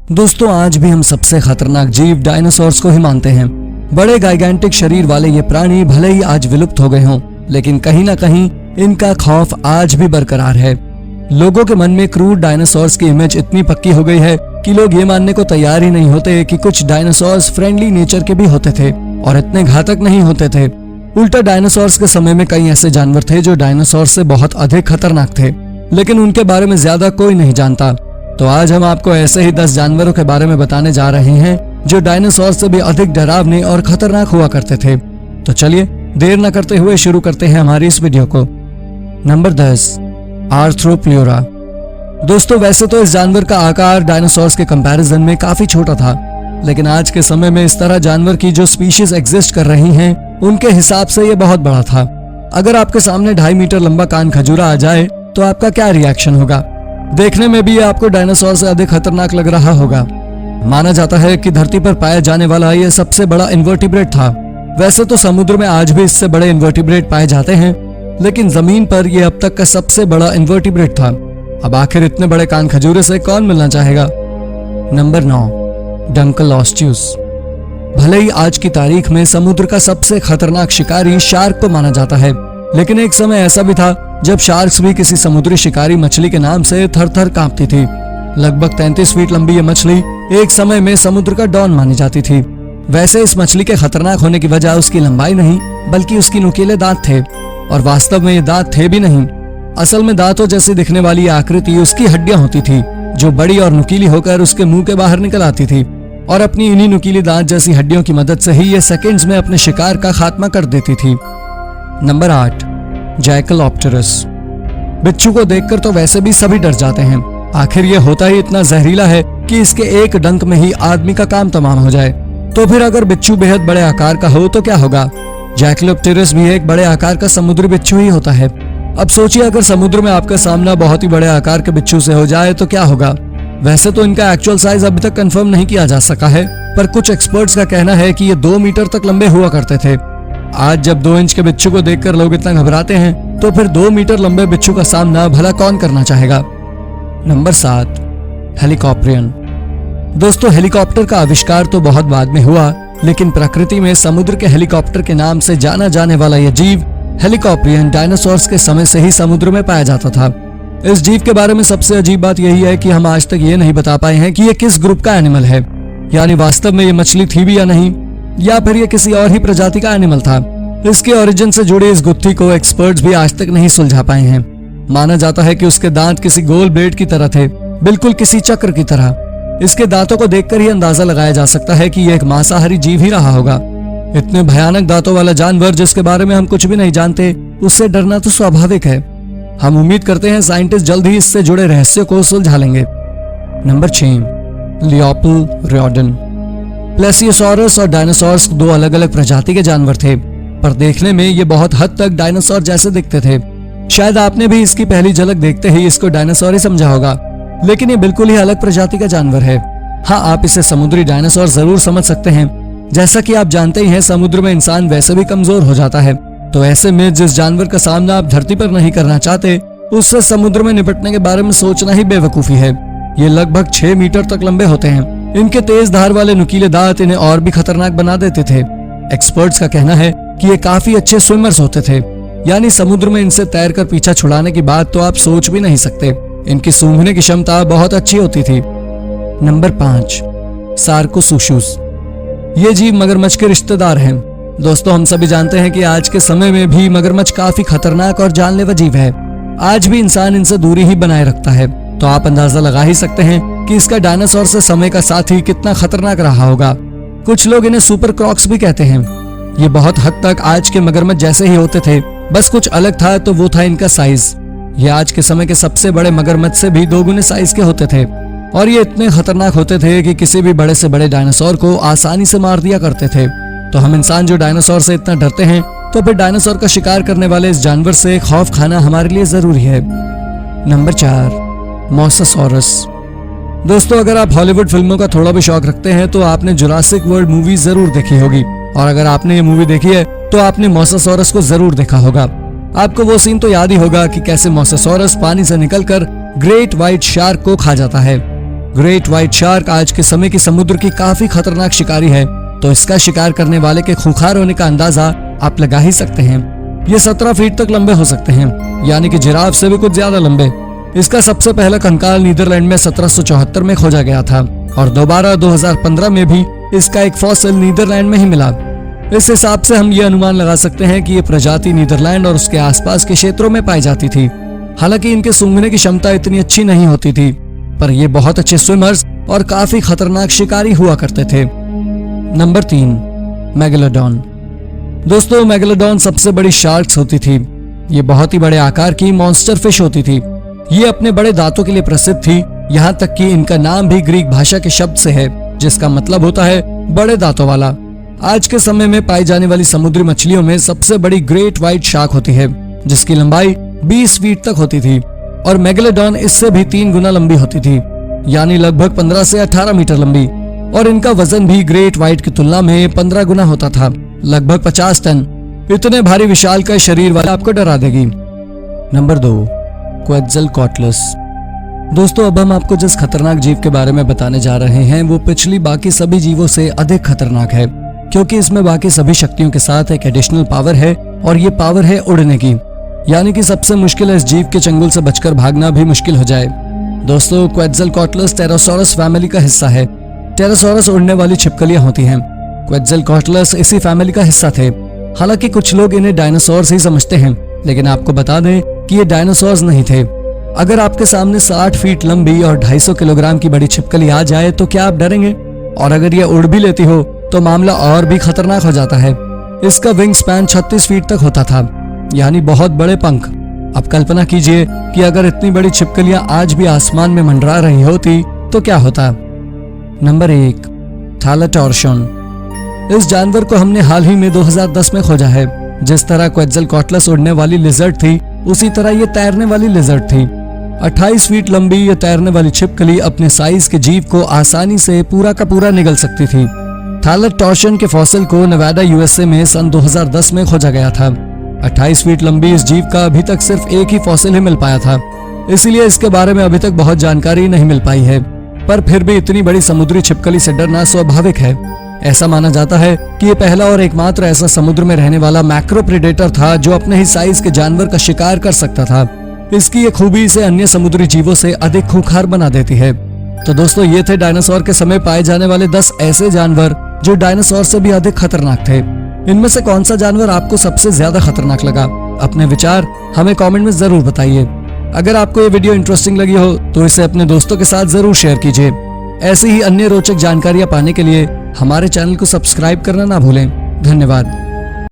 दोस्तों आज भी हम सबसे खतरनाक जीव डायनासोर्स को ही मानते हैं। बड़े गाइगेंटिक शरीर वाले ये प्राणी भले ही आज विलुप्त हो गए हों, लेकिन कहीं ना कहीं इनका खौफ आज भी बरकरार है। लोगों के मन में क्रूर डायनासोर्स की इमेज इतनी पक्की हो गई है कि लोग ये मानने को तैयार ही नहीं होते कि कुछ डायनासोर्स फ्रेंडली नेचर के भी होते थे और इतने घातक नहीं होते थे। उल्टा डायनासोर्स के समय में कई ऐसे जानवर थे जो डायनासोर से बहुत अधिक खतरनाक थे, लेकिन उनके बारे में ज्यादा कोई नहीं जानता। तो आज हम आपको ऐसे ही 10 जानवरों के बारे में बताने जा रहे हैं जो डायनासोर से भी अधिक डरावने और खतरनाक हुआ करते थे। तो चलिए देर न करते हुए शुरू करते हैं हमारी इस वीडियो को। नंबर 10, आर्थ्रोप्ल्यूरा। दोस्तों वैसे तो इस जानवर का आकार डायनासोर्स के कंपैरिजन में काफी छोटा था, लेकिन आज के समय में इस तरह जानवर की जो स्पीशीज एग्जिस्ट कर रही हैं, उनके हिसाब से ये बहुत बड़ा था। अगर आपके सामने 2.5 मीटर लंबा कान खजूरा आ जाए तो आपका क्या रिएक्शन होगा? देखने में भी ये आपको डायनासोर से अधिक खतरनाक लग रहा होगा। माना जाता है कि धरती पर पाया जाने वाला ये सबसे बड़ा इन्वर्टिब्रेट था। वैसे तो समुद्र में आज भी इससे बड़े इन्वर्टिब्रेट पाए जाते हैं, लेकिन जमीन पर यह अब तक का सबसे बड़ा इन्वर्टिब्रेट था। अब आखिर इतने बड़े कान खजूरे से कौन मिलना चाहेगा? नंबर 9, डंकलॉस्टियस। भले ही आज की तारीख में समुद्र का सबसे खतरनाक शिकारी शार्क को माना जाता है, लेकिन एक समय ऐसा भी था जब शार्क्स भी किसी समुद्री शिकारी मछली के नाम से थर-थर कांपती थी। लगभग 33 फीट लंबी ये मछली एक समय में समुद्र का डॉन मानी जाती थी। वैसे इस मछली के खतरनाक होने की वजह उसकी लंबाई नहीं, बल्कि उसकी नुकीले दांत थे, और वास्तव में ये दांत थे भी नहीं। असल में दांतों जैसी दिखने वाली आकृति उसकी हड्डियां होती थी, जो बड़ी और नुकीली होकर उसके मुंह के बाहर निकल आती थी, और अपनी इन्हीं नुकीली दांत जैसी हड्डियों की मदद से ही ये सेकंड्स में अपने शिकार का खात्मा कर देती थी। नंबर 8, जैकलॉप्टेरस। बिच्छू को देखकर तो वैसे भी सभी डर जाते हैं। आखिर ये होता ही इतना जहरीला है कि इसके एक डंक में ही आदमी का काम तमाम हो जाए। तो फिर अगर बिच्छू बेहद बड़े आकार का हो तो क्या होगा? जैकलॉप्टेरस भी एक बड़े आकार का समुद्री बिच्छू ही होता है। अब सोचिए अगर समुद्र में आपका सामना बहुत ही बड़े आकार के बिच्छू से हो जाए तो क्या होगा? वैसे तो इनका एक्चुअल साइज अभी तक कंफर्म नहीं किया जा सका है, पर कुछ एक्सपर्ट्स का कहना है कि ये 2 मीटर तक लंबे हुआ करते थे। आज जब 2 इंच के बिच्छू को देखकर लोग इतना घबराते हैं, तो फिर 2 मीटर लंबे बिच्छू का सामना भला कौन करना चाहेगा? नंबर 7, हेलिकॉप्टरियन। दोस्तों हेलीकॉप्टर का आविष्कार तो बहुत बाद में हुआ, लेकिन प्रकृति में समुद्र के हेलीकॉप्टर के नाम से जाना जाने वाला यह जीव हेलिकॉप्टरियन डायनासोर्स के समय से ही समुद्र में पाया जाता था। इस जीव के बारे में सबसे अजीब बात यही है कि हम आज तक ये नहीं बता पाए हैं कि ये किस ग्रुप का एनिमल है, यानी वास्तव में ये मछली थी भी या नहीं, या फिर ये किसी और ही प्रजाति का एनिमल था। इसके ओरिजिन से जुड़ी इस गुत्थी को एक्सपर्ट्स भी आज तक नहीं सुलझा पाए हैं। माना जाता है कि उसके दांत किसी गोल ब्लेड की तरह थे, बिल्कुल किसी चक्र की तरह। इसके दांतों को देखकर ही अंदाजा लगाया जा सकता है कि यह एक मांसाहारी जीव ही रहा होगा। इतने भयानक दांतों वाला जानवर जिसके बारे में हम कुछ भी नहीं जानते, उससे डरना तो स्वाभाविक है। हम उम्मीद करते हैं साइंटिस्ट जल्द ही इससे जुड़े रहस्यों को सुलझा लेंगे। नंबर 6, लियोप्लरियोडन। प्लेसियोसॉरस और डायनासोर्स 2 अलग अलग प्रजाति के जानवर थे, पर देखने में ये बहुत हद तक डायनासोर जैसे दिखते थे। शायद आपने भी इसकी पहली झलक देखते ही इसको डायनासोर ही समझा होगा, लेकिन ये बिल्कुल ही अलग प्रजाति का जानवर है। हाँ, आप इसे समुद्री डायनासोर जरूर समझ सकते हैं। जैसा कि आप जानते ही हैं, समुद्र में इंसान वैसे भी कमजोर हो जाता है, तो ऐसे में जिस जानवर का सामना आप धरती पर नहीं करना चाहते, उससे समुद्र में निपटने के बारे में सोचना ही बेवकूफी है। ये लगभग 6 मीटर तक लंबे होते हैं। इनके तेज धार वाले नुकीले दांत इन्हें और भी खतरनाक बना देते थे। एक्सपर्ट्स का कहना है कि ये काफी अच्छे स्विमर्स होते थे, यानी समुद्र में इनसे तैरकर पीछा छुड़ाने की बात तो आप सोच भी नहीं सकते। इनकी सूंघने की क्षमता बहुत अच्छी होती थी। नंबर 5, सार्कोसुशुस। ये जीव मगरमच्छ के रिश्तेदार हैं। दोस्तों हम सभी जानते हैं कि आज के समय में भी मगरमच्छ काफी खतरनाक और जानलेवा जीव है। आज भी इंसान इनसे दूरी ही बनाए रखता है, तो आप अंदाजा लगा ही सकते हैं कि इसका डायनासोर से समय का साथी कितना खतरनाक रहा होगा। कुछ लोग इन्हें सुपर क्रॉक्स भी कहते हैं। ये बहुत हद तक आज के मगरमच्छ जैसे ही होते थे, बस कुछ अलग था, तो वो था इनका साइज। ये आज के समय के सबसे बड़े मगरमच्छ से भी 2 गुने साइज के होते थे, और ये इतने खतरनाक होते थे कि किसी भी बड़े से बड़े डायनासोर को आसानी से मार दिया करते थे। तो हम इंसान जो डायनासोर से इतना डरते हैं, तो फिर डायनासोर का शिकार करने वाले इस जानवर से खौफ खाना हमारे लिए जरूरी है। Number 4, mosasaurus. दोस्तों अगर आप हॉलीवुड फिल्मों का थोड़ा भी शौक रखते हैं तो आपने जुरासिक वर्ल्ड मूवी जरूर देखी होगी, और अगर आपने ये मूवी देखी है तो आपने मोसासॉरस को जरूर देखा होगा। आपको वो सीन तो याद ही होगा कि कैसे मोसासॉरस पानी से निकलकर ग्रेट व्हाइट शार्क को खा जाता है। ग्रेट व्हाइट शार्क आज के समय की समुद्र की काफी खतरनाक शिकारी है, तो इसका शिकार करने वाले के खूंखार होने का अंदाजा आप लगा ही सकते हैं। ये 17 फीट तक लंबे हो सकते हैं, यानी कि जिराफ से भी कुछ ज्यादा लंबे। इसका सबसे पहला कंकाल नीदरलैंड में 1774 में खोजा गया था और दोबारा 2015 में भी इसका एक फॉसिल नीदरलैंड में ही मिला। इस हिसाब से हम ये अनुमान लगा सकते हैं कि ये प्रजाति नीदरलैंड और उसके आसपास के क्षेत्रों में पाई जाती थी। हालांकि इनके सूंघने की क्षमता इतनी अच्छी नहीं होती थी, पर ये बहुत अच्छे स्विमर्स और काफी खतरनाक शिकारी हुआ करते थे। Number 3, megalodon. दोस्तों, मेगालोडॉन सबसे बड़ी शार्क्स होती थी। ये बहुत ही बड़े आकार की मॉन्स्टर फिश होती थी। ये अपने बड़े दांतों के लिए प्रसिद्ध थी, यहाँ तक कि इनका नाम भी ग्रीक भाषा के शब्द से है, जिसका मतलब होता है बड़े दांतों वाला। आज के समय में पाई जाने वाली समुद्री मछलियों में सबसे बड़ी ग्रेट व्हाइट शार्क होती है, जिसकी लंबाई 20 फीट तक होती थी और मेगालोडॉन इससे भी 3 गुना लंबी होती थी, यानी लगभग 15 से 18 मीटर लंबी। और इनका वजन भी ग्रेट व्हाइट की तुलना में 15 गुना होता था, लगभग 50 टन। इतने भारी विशालकाय शरीर वाले आपको डरा देगी। नंबर 2, क्वेट्ज़लकॉटलिस। दोस्तों, अब हम आपको जिस खतरनाक जीव के बारे में बताने जा रहे हैं वो पिछली बाकी सभी जीवों से अधिक खतरनाक है, क्योंकि इसमें बाकी सभी शक्तियों के साथ एक एडिशनल पावर है और ये पावर है उड़ने की, यानी कि सबसे मुश्किल है इस जीव के चंगुल से बचकर भागना भी मुश्किल हो जाए। दोस्तों, क्वेट्ज़लकॉटलिस टेरोसॉरस फैमिली का हिस्सा है। टेरोसॉरस उड़ने वाली छिपकलियां होती हैं। क्वेट्ज़लकॉटलिस इसी फैमिली का हिस्सा थे। हालांकि कुछ लोग इन्हें डायनासोर्स ही समझते हैं, लेकिन आपको बता दें कि ये डायनासोर्स नहीं थे। अगर आपके सामने 60 फीट लंबी और 250 किलोग्राम की बड़ी छिपकली आ जाए तो क्या आप डरेंगे? और अगर ये उड़ भी लेती हो तो मामला और भी खतरनाक हो जाता है। इसका विंग स्पैन 36 फीट तक होता था, यानी बहुत बड़े पंख। अब कल्पना कीजिए कि अगर इतनी बड़ी छिपकलियां आज भी आसमान में मंडरा रही होती तो क्या होता। नंबर 1, थैलाटोर्शन। इस जानवर को हमने हाल ही में 2010 में खोजा है। जिस तरह क्वेट्ज़लकॉटलिस उड़ने वाली लिजर्ड थी, उसी तरह ये तैरने वाली लिजर्ड थी। 28 फीट लंबी ये तैरने वाली छिपकली अपने साइज के जीव को आसानी से पूरा का पूरा निगल सकती थी। थैलाटोर्शन के फॉसिल को नेवाडा यूएसए में सन 2010 में खोजा गया था। 28 फीट लंबी इस जीव का अभी तक सिर्फ एक ही फॉसिल ही मिल पाया था, इसलिए इसके बारे में अभी तक बहुत जानकारी नहीं मिल पाई है। पर फिर भी इतनी बड़ी समुद्री छिपकली से डरना स्वाभाविक है। ऐसा माना जाता है कि ये पहला और एकमात्र ऐसा समुद्र में रहने वाला मैक्रो प्रेडेटर था जो अपने ही साइज के जानवर का शिकार कर सकता था। इसकी ये खूबी इसे अन्य समुद्री जीवों से अधिक खूंखार बना देती है। तो दोस्तों, ये थे डायनासोर के समय पाए जाने वाले 10 ऐसे जानवर जो डायनासोर से भी अधिक खतरनाक थे। इनमें से कौन सा जानवर आपको सबसे ज्यादा खतरनाक लगा? अपने विचार हमें कमेंट में जरूर बताइए। अगर आपको ये वीडियो इंटरेस्टिंग लगी हो तो इसे अपने दोस्तों के साथ जरूर शेयर कीजिए। ऐसी ही अन्य रोचक जानकारियां पाने के लिए हमारे चैनल को सब्सक्राइब करना ना भूलें। धन्यवाद।